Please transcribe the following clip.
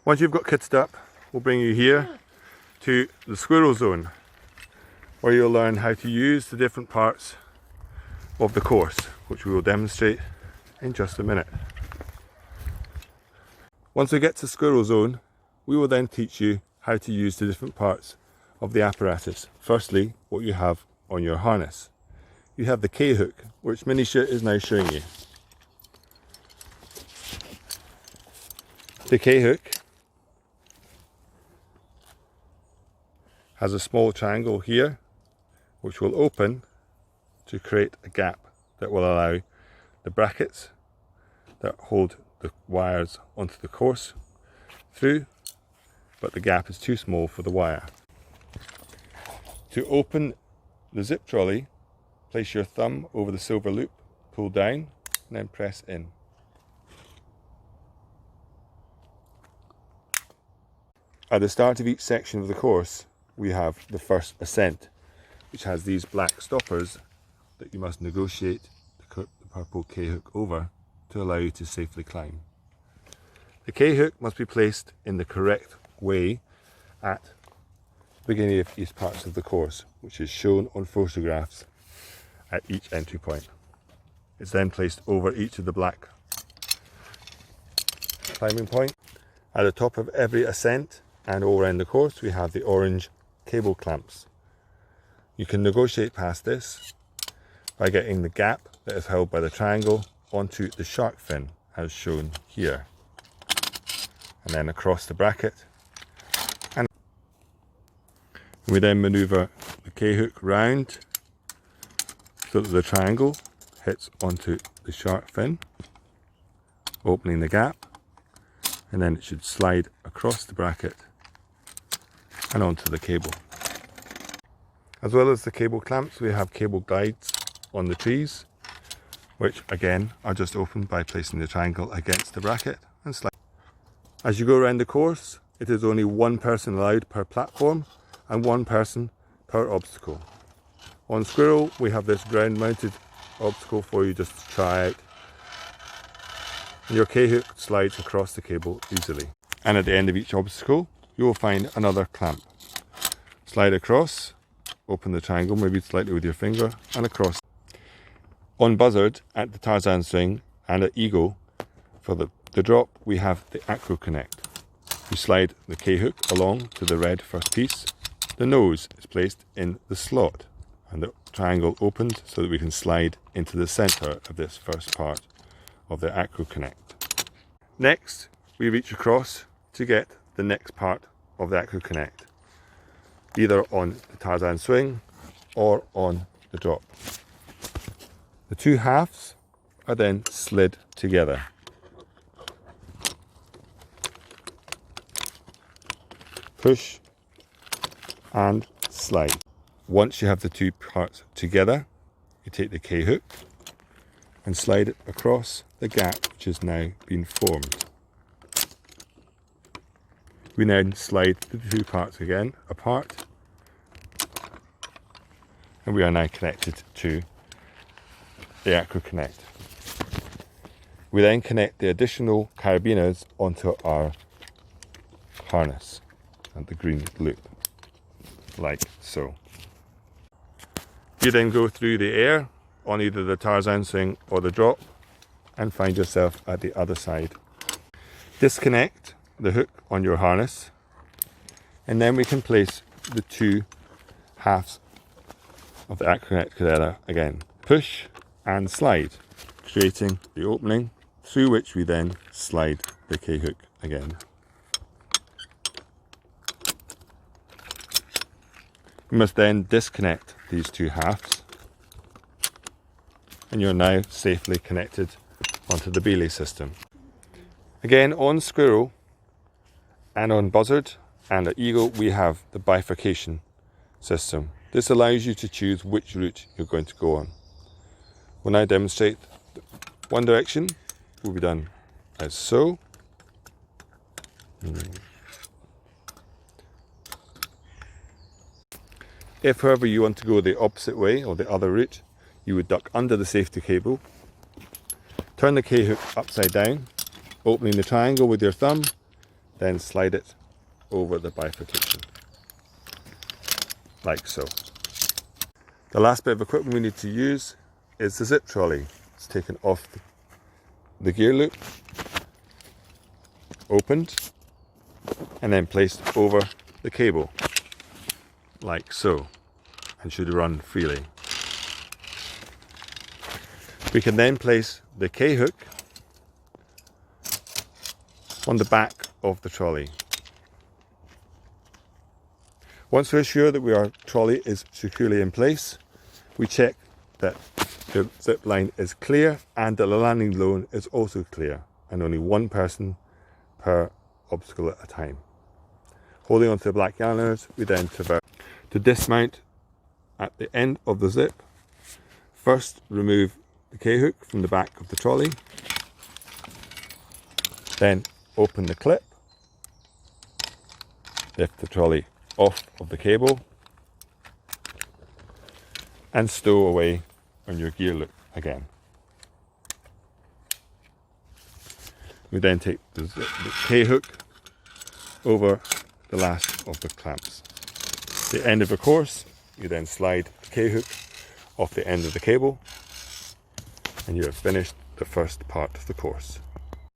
Once you've got kitted up, we'll bring you here to the Squirrel zone, where you'll learn how to use the different parts of the course, which we will demonstrate in just a minute. Once we get to Squirrel zone, we will then teach you how to use the different parts of the apparatus. Firstly, what you have on your harness. You have the K-hook, which Minisha is now showing you. The K-hook has a small triangle here, which will open to create a gap that will allow the brackets that hold the wires onto the course through, but the gap is too small for the wire. To open the zip trolley, place your thumb over the silver loop, pull down, and then press in. At the start of each section of the course, we have the first ascent, which has these black stoppers that you must negotiate the purple K-hook over to allow you to safely climb. The K-hook must be placed in the correct way at the beginning of each part of the course, which is shown on photographs at each entry point. It's then placed over each of the black climbing points. At the top of every ascent and all around the course, we have the orange cable clamps. You can negotiate past this by getting the gap that is held by the triangle onto the shark fin, as shown here, and then across the bracket. And we then manoeuvre the K-hook round so that the triangle hits onto the shark fin, opening the gap, and then it should slide across the bracket and onto the cable. As well as the cable clamps, we have cable guides on the trees, which again are just opened by placing the triangle against the bracket and slide. As you go around the course, it is only one person allowed per platform and one person per obstacle. On Squirrel, we have this ground mounted obstacle for you just to try out. Your K-hook slides across the cable easily. And at the end of each obstacle, you will find another clamp. Slide across, open the triangle, maybe slightly with your finger, and across. On Buzzard, at the Tarzan swing, and at Eagle, for the drop, we have the Acro Connect. You slide the K-hook along to the red first piece. The nose is placed in the slot, and the triangle opens so that we can slide into the centre of this first part of the Acro Connect. Next, we reach across to get the next part of the Acro Connect, either on the Tarzan swing or on the drop. The two halves are then slid together. Push and slide. Once you have the two parts together, you take the K-hook and slide it across the gap which has now been formed. We then slide the two parts again apart, and we are now connected to the Acro Connect. We then connect the additional carabiners onto our harness and the green loop, like so. You then go through the air on either the Tarzan swing or the drop and find yourself at the other side. Disconnect the hook on your harness, and then we can place the two halves of the Acro Connect together again. Push and slide, creating the opening through which we then slide the K-hook again. You must then disconnect these two halves, and you're now safely connected onto the belay system. Again, on Squirrel and on Buzzard and at Eagle, we have the bifurcation system. This allows you to choose which route you're going to go on. We'll now demonstrate. One direction will be done as so. If, however, you want to go the opposite way or the other route, you would duck under the safety cable, turn the K-hook upside down, opening the triangle with your thumb, then slide it over the bifurcation, like so. The last bit of equipment we need to use is the zip trolley. It's taken off the gear loop, opened, and then placed over the cable, like so, and should run freely. We can then place the K-hook on the back of the trolley. Once we're sure that our trolley is securely in place, we check that the zip line is clear and that the landing zone is also clear, and only one person per obstacle at a time. Holding onto the black yarners, we then traverse. To dismount at the end of the zip, first remove the K-hook from the back of the trolley, then open the clip, lift the trolley off of the cable, and stow away on your gear loop again. We then take the K-hook over the last of the clamps. At the end of the course, you then slide the K-hook off the end of the cable, and you have finished the first part of the course.